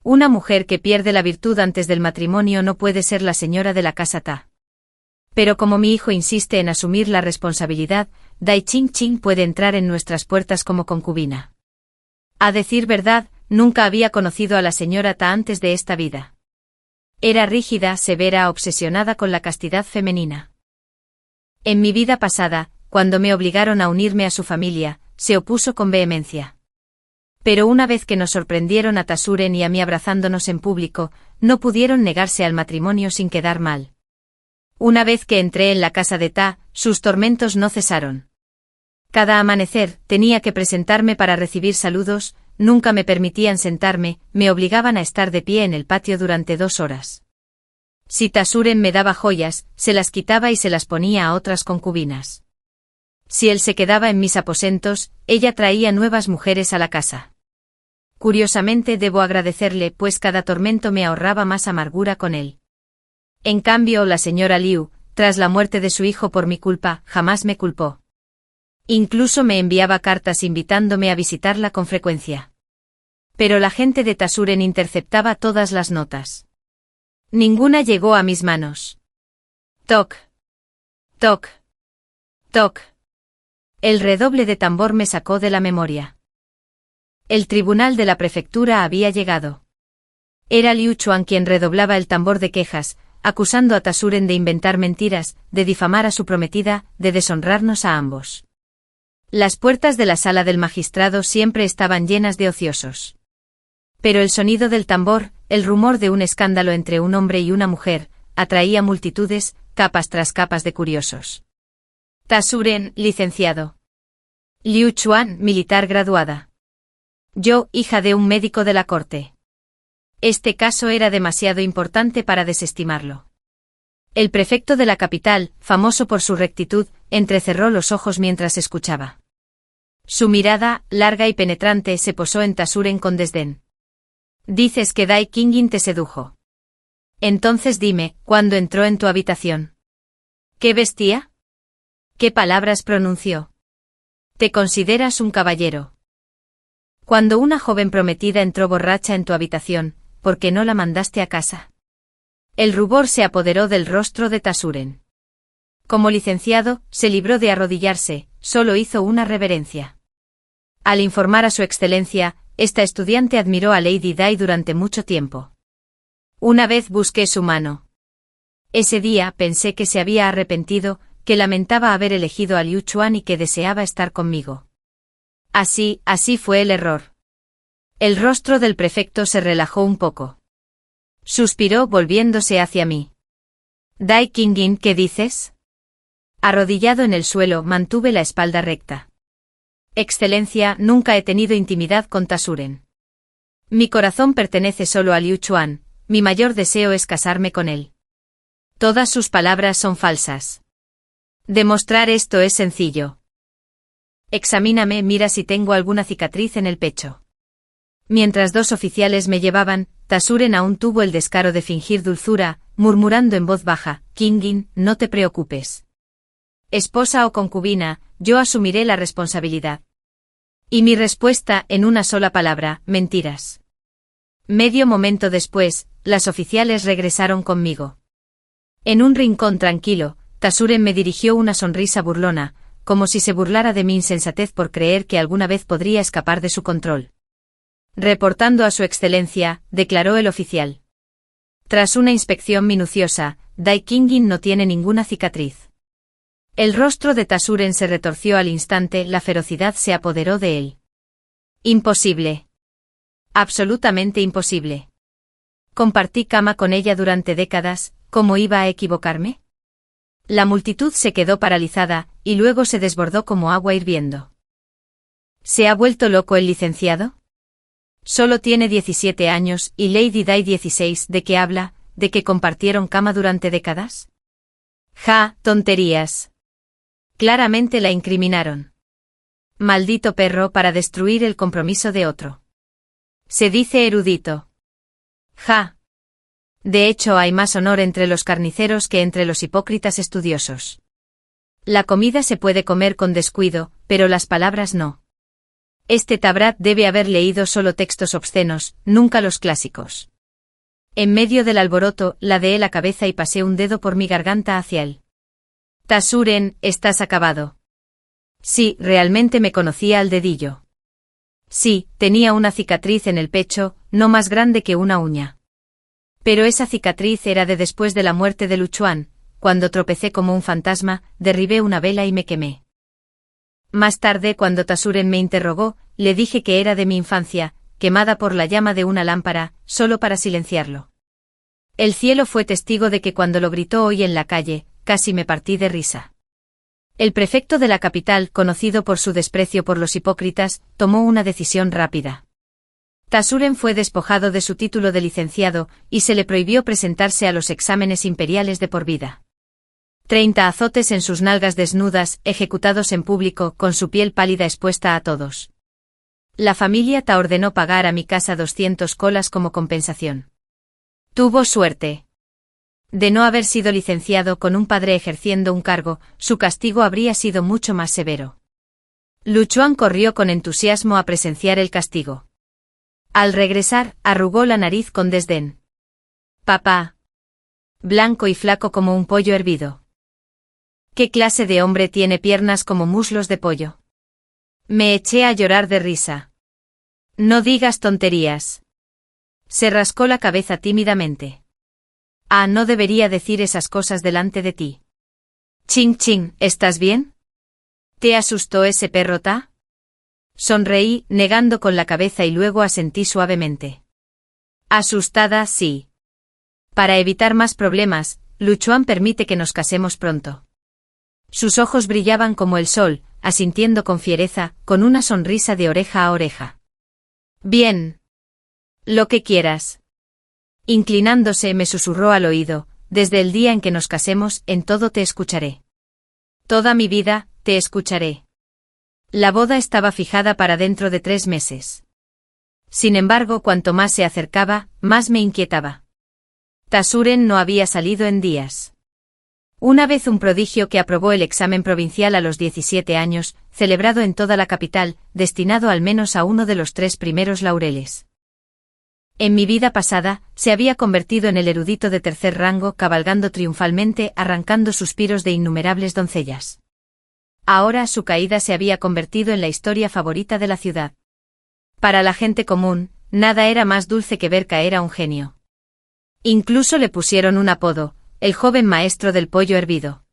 Una mujer que pierde la virtud antes del matrimonio no puede ser la señora de la casa Ta. Pero como mi hijo insiste en asumir la responsabilidad, Dai Ching Ching puede entrar en nuestras puertas como concubina. A decir verdad, nunca había conocido a la señora Ta antes de esta vida. Era rígida, severa, obsesionada con la castidad femenina. En mi vida pasada, cuando me obligaron a unirme a su familia, se opuso con vehemencia. Pero una vez que nos sorprendieron a Tasuren y a mí abrazándonos en público, no pudieron negarse al matrimonio sin quedar mal. Una vez que entré en la casa de Ta, sus tormentos no cesaron. Cada amanecer, tenía que presentarme para recibir saludos, nunca me permitían sentarme, me obligaban a estar de pie en el patio durante 2 horas. Si Tasuren me daba joyas, se las quitaba y se las ponía a otras concubinas. Si él se quedaba en mis aposentos, ella traía nuevas mujeres a la casa. Curiosamente debo agradecerle, pues cada tormento me ahorraba más amargura con él. En cambio, la señora Liu, tras la muerte de su hijo por mi culpa, jamás me culpó. Incluso me enviaba cartas invitándome a visitarla con frecuencia. Pero la gente de Tasuren interceptaba todas las notas. Ninguna llegó a mis manos. Toc. Toc. Toc. El redoble de tambor me sacó de la memoria. El tribunal de la prefectura había llegado. Era Liu Chuan quien redoblaba el tambor de quejas, acusando a Tasuren de inventar mentiras, de difamar a su prometida, de deshonrarnos a ambos. Las puertas de la sala del magistrado siempre estaban llenas de ociosos. Pero el sonido del tambor, el rumor de un escándalo entre un hombre y una mujer, atraía multitudes, capas tras capas de curiosos. Tasuren, licenciado. Liu Chuan, militar graduada. Yo, hija de un médico de la corte. Este caso era demasiado importante para desestimarlo. El prefecto de la capital, famoso por su rectitud, entrecerró los ojos mientras escuchaba. Su mirada, larga y penetrante, se posó en Tasuren con desdén. Dices que Dai Qingyin te sedujo. Entonces dime, ¿cuándo entró en tu habitación? ¿Qué vestía? ¿Qué palabras pronunció? Te consideras un caballero. Cuando una joven prometida entró borracha en tu habitación, ¿por qué no la mandaste a casa? El rubor se apoderó del rostro de Tasuren. Como licenciado, se libró de arrodillarse, solo hizo una reverencia. Al informar a su excelencia, esta estudiante admiró a Lady Dai durante mucho tiempo. Una vez busqué su mano. Ese día pensé que se había arrepentido, que lamentaba haber elegido a Liu Chuan y que deseaba estar conmigo. Así fue el error. El rostro del prefecto se relajó un poco. Suspiró volviéndose hacia mí. Dai Qingyin, ¿qué dices? Arrodillado en el suelo, mantuve la espalda recta. Excelencia, nunca he tenido intimidad con Tasuren. Mi corazón pertenece solo a Liu Chuan, mi mayor deseo es casarme con él. Todas sus palabras son falsas. Demostrar esto es sencillo. Examíname, mira si tengo alguna cicatriz en el pecho. Mientras 2 oficiales me llevaban, Tasuren aún tuvo el descaro de fingir dulzura, murmurando en voz baja, Qingyin, no te preocupes. Esposa o concubina, yo asumiré la responsabilidad. Y mi respuesta, en una sola palabra, mentiras. Medio momento después, las oficiales regresaron conmigo. En un rincón tranquilo, Tasuren me dirigió una sonrisa burlona, como si se burlara de mi insensatez por creer que alguna vez podría escapar de su control. Reportando a su excelencia, declaró el oficial. Tras una inspección minuciosa, Dai Qingyin no tiene ninguna cicatriz. El rostro de Tasuren se retorció al instante, la ferocidad se apoderó de él. Imposible. Absolutamente imposible. Compartí cama con ella durante décadas, ¿cómo iba a equivocarme? La multitud se quedó paralizada, y luego se desbordó como agua hirviendo. ¿Se ha vuelto loco el licenciado? Solo tiene 17 años, y Lady Di 16, ¿de qué habla? ¿De que compartieron cama durante décadas? Ja, tonterías. Claramente la incriminaron. Maldito perro para destruir el compromiso de otro. Se dice erudito. Ja. De hecho hay más honor entre los carniceros que entre los hipócritas estudiosos. La comida se puede comer con descuido, pero las palabras no. Este Tabrat debe haber leído solo textos obscenos, nunca los clásicos. En medio del alboroto, ladeé la cabeza y pasé un dedo por mi garganta hacia él. Tasuren, estás acabado. Sí, realmente me conocía al dedillo. Sí, tenía una cicatriz en el pecho, no más grande que una uña. Pero esa cicatriz era de después de la muerte de Luchuan, cuando tropecé como un fantasma, derribé una vela y me quemé. Más tarde, cuando Tasuren me interrogó, le dije que era de mi infancia, quemada por la llama de una lámpara, solo para silenciarlo. El cielo fue testigo de que cuando lo gritó hoy en la calle, casi me partí de risa. El prefecto de la capital, conocido por su desprecio por los hipócritas, tomó una decisión rápida. Tasuren fue despojado de su título de licenciado, y se le prohibió presentarse a los exámenes imperiales de por vida. 30 azotes en sus nalgas desnudas, ejecutados en público, con su piel pálida expuesta a todos. La familia Ta ordenó pagar a mi casa 200 colas como compensación. Tuvo suerte. De no haber sido licenciado con un padre ejerciendo un cargo, su castigo habría sido mucho más severo. Luchuan corrió con entusiasmo a presenciar el castigo. Al regresar, arrugó la nariz con desdén. Papá. Blanco y flaco como un pollo hervido. ¿Qué clase de hombre tiene piernas como muslos de pollo? Me eché a llorar de risa. No digas tonterías. Se rascó la cabeza tímidamente. Ah, no debería decir esas cosas delante de ti. Ching ching, ¿estás bien? ¿Te asustó ese perro Ta? Sonreí, negando con la cabeza y luego asentí suavemente. Asustada, sí. Para evitar más problemas, Luchuan permite que nos casemos pronto. Sus ojos brillaban como el sol, asintiendo con fiereza, con una sonrisa de oreja a oreja. Bien. Lo que quieras. Inclinándose me susurró al oído, desde el día en que nos casemos, en todo te escucharé. Toda mi vida, te escucharé. La boda estaba fijada para dentro de 3 meses. Sin embargo, cuanto más se acercaba, más me inquietaba. Tasuren no había salido en días. Una vez un prodigio que aprobó el examen provincial a los 17 años, celebrado en toda la capital, destinado al menos a uno de los 3 primeros laureles. En mi vida pasada, se había convertido en el erudito de tercer rango, cabalgando triunfalmente, arrancando suspiros de innumerables doncellas. Ahora su caída se había convertido en la historia favorita de la ciudad. Para la gente común, nada era más dulce que ver caer a un genio. Incluso le pusieron un apodo, el joven maestro del pollo hervido.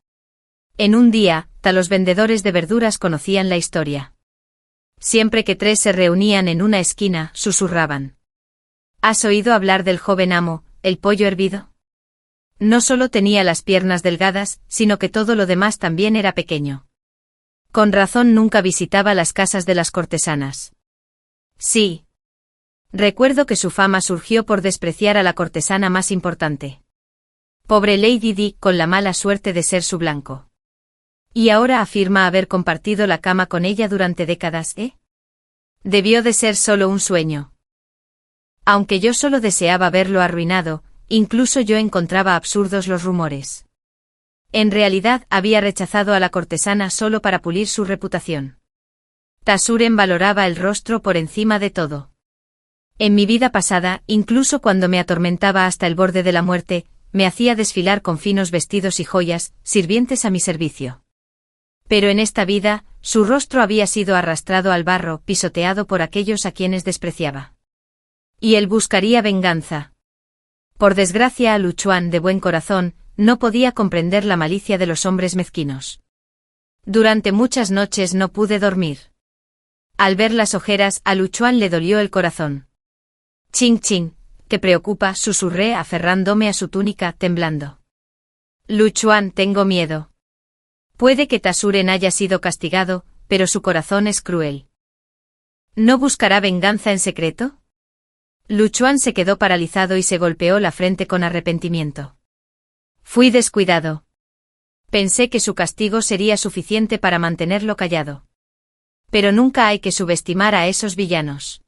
En un día, los vendedores de verduras conocían la historia. Siempre que 3 se reunían en una esquina, susurraban. ¿Has oído hablar del joven amo, el pollo hervido? No solo tenía las piernas delgadas, sino que todo lo demás también era pequeño. Con razón nunca visitaba las casas de las cortesanas. Sí. Recuerdo que su fama surgió por despreciar a la cortesana más importante. Pobre Lady Di, con la mala suerte de ser su blanco. Y ahora afirma haber compartido la cama con ella durante décadas, ¿eh? Debió de ser solo un sueño. Aunque yo solo deseaba verlo arruinado, incluso yo encontraba absurdos los rumores. En realidad había rechazado a la cortesana solo para pulir su reputación. Tasuren valoraba el rostro por encima de todo. En mi vida pasada, incluso cuando me atormentaba hasta el borde de la muerte, me hacía desfilar con finos vestidos y joyas, sirvientes a mi servicio. Pero en esta vida, su rostro había sido arrastrado al barro, pisoteado por aquellos a quienes despreciaba. Y él buscaría venganza. Por desgracia, Lu Chuan, de buen corazón, no podía comprender la malicia de los hombres mezquinos. Durante muchas noches no pude dormir. Al ver las ojeras, a Lu Chuan le dolió el corazón. Ching ching, ¿qué preocupa?, susurré aferrándome a su túnica, temblando. Lu Chuan, tengo miedo. Puede que Tasuren haya sido castigado, pero su corazón es cruel. ¿No buscará venganza en secreto? Lu Chuan se quedó paralizado y se golpeó la frente con arrepentimiento. Fui descuidado. Pensé que su castigo sería suficiente para mantenerlo callado. Pero nunca hay que subestimar a esos villanos.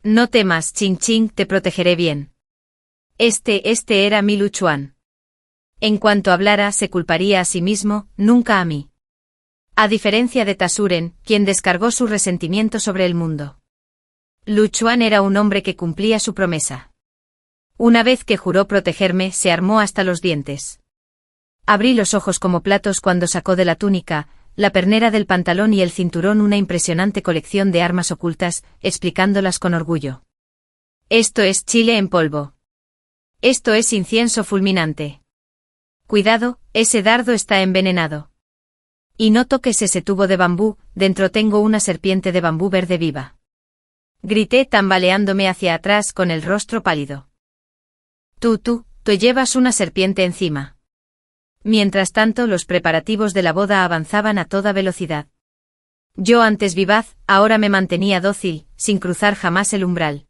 No temas, Ching Ching, te protegeré bien. Este era mi Lu Chuan. En cuanto hablara, se culparía a sí mismo, nunca a mí. A diferencia de Tasuren, quien descargó su resentimiento sobre el mundo. Lu Chuan era un hombre que cumplía su promesa. Una vez que juró protegerme, se armó hasta los dientes. Abrí los ojos como platos cuando sacó de la túnica, la pernera del pantalón y el cinturón una impresionante colección de armas ocultas, explicándolas con orgullo. Esto es chile en polvo. Esto es incienso fulminante. Cuidado, ese dardo está envenenado. Y no toques ese tubo de bambú, dentro tengo una serpiente de bambú verde viva. Grité tambaleándome hacia atrás con el rostro pálido. Tú llevas una serpiente encima. Mientras tanto, los preparativos de la boda avanzaban a toda velocidad. Yo antes vivaz, ahora me mantenía dócil, sin cruzar jamás el umbral.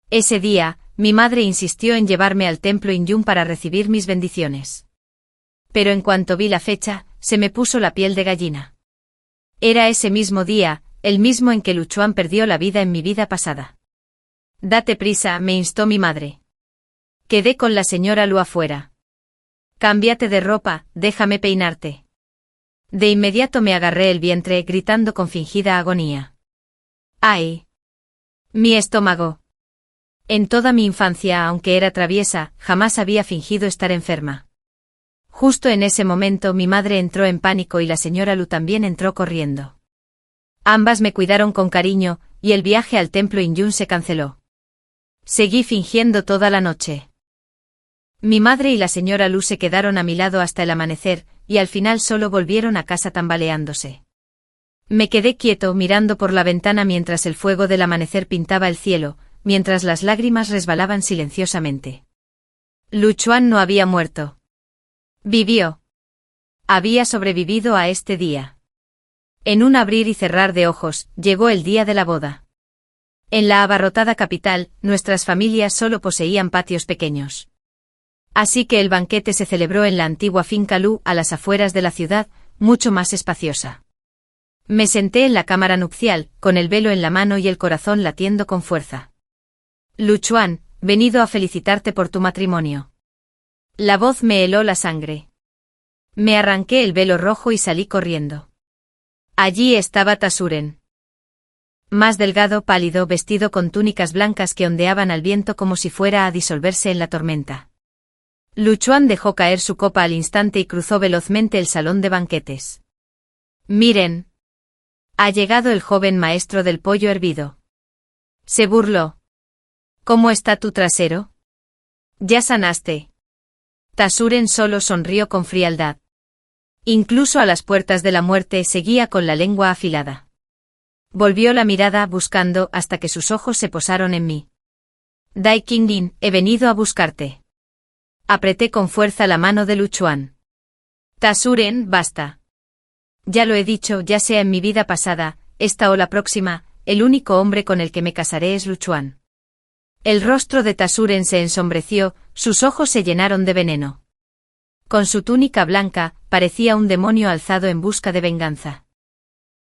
Ese día, mi madre insistió en llevarme al templo Inyun para recibir mis bendiciones. Pero en cuanto vi la fecha, se me puso la piel de gallina. Era ese mismo día, el mismo en que Lu Chuan perdió la vida en mi vida pasada. Date prisa, me instó mi madre. Quedé con la señora Lu afuera. Cámbiate de ropa, déjame peinarte. De inmediato me agarré el vientre, gritando con fingida agonía. ¡Ay! Mi estómago. En toda mi infancia, aunque era traviesa, jamás había fingido estar enferma. Justo en ese momento mi madre entró en pánico y la señora Lu también entró corriendo. Ambas me cuidaron con cariño, y el viaje al templo Inyun se canceló. Seguí fingiendo toda la noche. Mi madre y la señora Lu se quedaron a mi lado hasta el amanecer, y al final solo volvieron a casa tambaleándose. Me quedé quieto mirando por la ventana mientras el fuego del amanecer pintaba el cielo, mientras las lágrimas resbalaban silenciosamente. Lu Chuan no había muerto. Vivió. Había sobrevivido a este día. En un abrir y cerrar de ojos, llegó el día de la boda. En la abarrotada capital, nuestras familias solo poseían patios pequeños. Así que el banquete se celebró en la antigua finca Lu, a las afueras de la ciudad, mucho más espaciosa. Me senté en la cámara nupcial, con el velo en la mano y el corazón latiendo con fuerza. Lu Chuan, venido a felicitarte por tu matrimonio. La voz me heló la sangre. Me arranqué el velo rojo y salí corriendo. Allí estaba Tasuren. Más delgado, pálido, vestido con túnicas blancas que ondeaban al viento como si fuera a disolverse en la tormenta. Lu Chuan dejó caer su copa al instante y cruzó velozmente el salón de banquetes. Miren. Ha llegado el joven maestro del pollo hervido. Se burló. ¿Cómo está tu trasero? Ya sanaste. Tasuren solo sonrió con frialdad. Incluso a las puertas de la muerte seguía con la lengua afilada. Volvió la mirada buscando hasta que sus ojos se posaron en mí. Dai Qingdin, he venido a buscarte. Apreté con fuerza la mano de Lu Chuan. Tasuren, basta. Ya lo he dicho, ya sea en mi vida pasada, esta o la próxima, el único hombre con el que me casaré es Lu Chuan. El rostro de Tasuren se ensombreció, sus ojos se llenaron de veneno. Con su túnica blanca, parecía un demonio alzado en busca de venganza.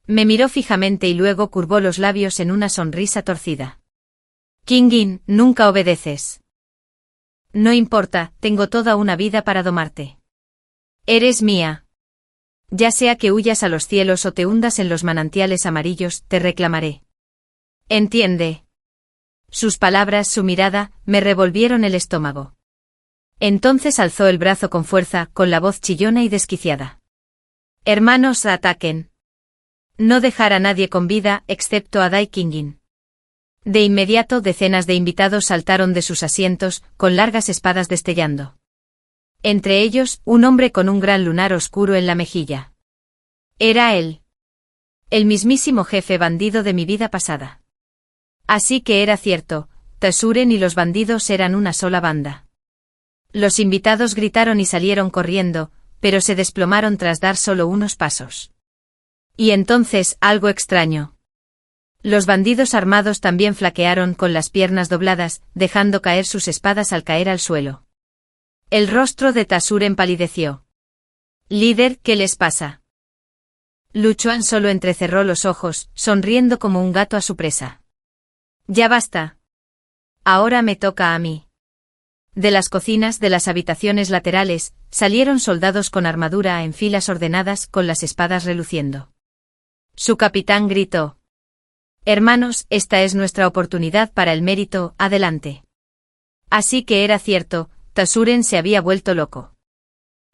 Me miró fijamente y luego curvó los labios en una sonrisa torcida. Qingdin, nunca obedeces. No importa, tengo toda una vida para domarte. Eres mía. Ya sea que huyas a los cielos o te hundas en los manantiales amarillos, te reclamaré. ¿Entiende? Sus palabras, su mirada, me revolvieron el estómago. Entonces alzó el brazo con fuerza, con la voz chillona y desquiciada. Hermanos, ataquen. No dejar a nadie con vida, excepto a Dai Qingyin. De inmediato decenas de invitados saltaron de sus asientos, con largas espadas destellando. Entre ellos, un hombre con un gran lunar oscuro en la mejilla. Era él. El mismísimo jefe bandido de mi vida pasada. Así que era cierto, Tasuren y los bandidos eran una sola banda. Los invitados gritaron y salieron corriendo, pero se desplomaron tras dar solo unos pasos. Y entonces, algo extraño. Los bandidos armados también flaquearon con las piernas dobladas, dejando caer sus espadas al caer al suelo. El rostro de Tasuren palideció. Líder, ¿qué les pasa? Luchuan solo entrecerró los ojos, sonriendo como un gato a su presa. Ya basta. Ahora me toca a mí. De las cocinas de las habitaciones laterales, salieron soldados con armadura en filas ordenadas con las espadas reluciendo. Su capitán gritó. Hermanos, esta es nuestra oportunidad para el mérito, adelante. Así que era cierto, Tasuren se había vuelto loco.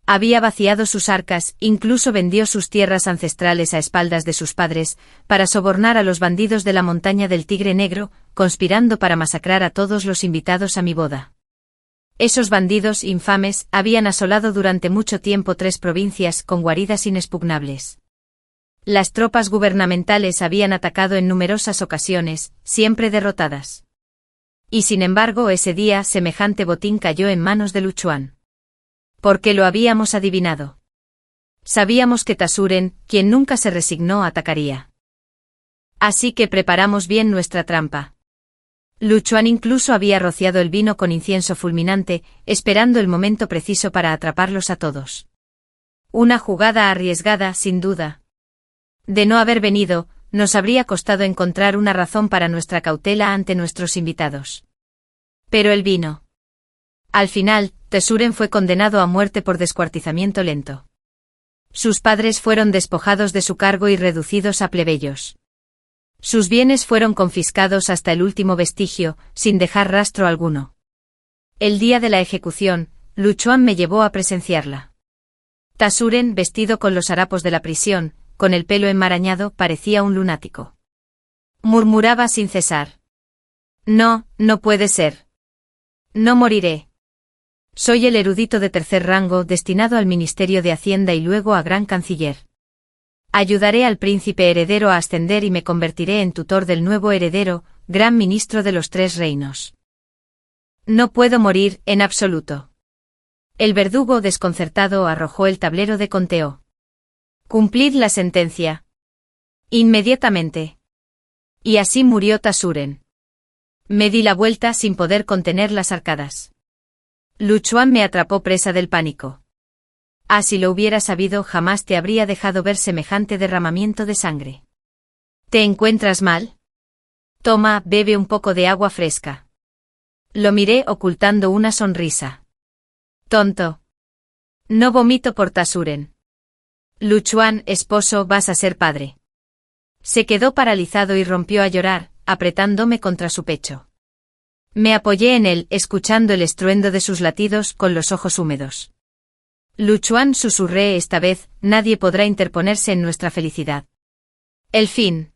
Había vaciado sus arcas, incluso vendió sus tierras ancestrales a espaldas de sus padres, para sobornar a los bandidos de la montaña del Tigre Negro, conspirando para masacrar a todos los invitados a mi boda. Esos bandidos infames habían asolado durante mucho tiempo 3 provincias con guaridas inexpugnables. Las tropas gubernamentales habían atacado en numerosas ocasiones, siempre derrotadas. Y sin embargo ese día semejante botín cayó en manos de Luchuan. Porque lo habíamos adivinado. Sabíamos que Tasuren, quien nunca se resignó, atacaría. Así que preparamos bien nuestra trampa. Luchuan incluso había rociado el vino con incienso fulminante, esperando el momento preciso para atraparlos a todos. Una jugada arriesgada, sin duda. De no haber venido, nos habría costado encontrar una razón para nuestra cautela ante nuestros invitados. Pero él vino. Al final, Tasuren fue condenado a muerte por descuartizamiento lento. Sus padres fueron despojados de su cargo y reducidos a plebeyos. Sus bienes fueron confiscados hasta el último vestigio, sin dejar rastro alguno. El día de la ejecución, Luchuan me llevó a presenciarla. Tasuren, vestido con los harapos de la prisión, con el pelo enmarañado, parecía un lunático. Murmuraba sin cesar. No, no puede ser. No moriré. Soy el erudito de 3er rango destinado al Ministerio de Hacienda y luego a Gran Canciller. Ayudaré al príncipe heredero a ascender y me convertiré en tutor del nuevo heredero, Gran Ministro de los 3 reinos. No puedo morir, en absoluto. El verdugo desconcertado arrojó el tablero de conteo. Cumplid la sentencia. Inmediatamente. Y así murió Tasuren. Me di la vuelta sin poder contener las arcadas. Luchuan me atrapó presa del pánico. Ah, si lo hubiera sabido, jamás te habría dejado ver semejante derramamiento de sangre. ¿Te encuentras mal? Toma, bebe un poco de agua fresca. Lo miré ocultando una sonrisa. Tonto. No vomito por Tasuren. Luchuan, esposo, vas a ser padre. Se quedó paralizado y rompió a llorar, apretándome contra su pecho. Me apoyé en él, escuchando el estruendo de sus latidos con los ojos húmedos. Luchuan, susurré esta vez, nadie podrá interponerse en nuestra felicidad. El fin.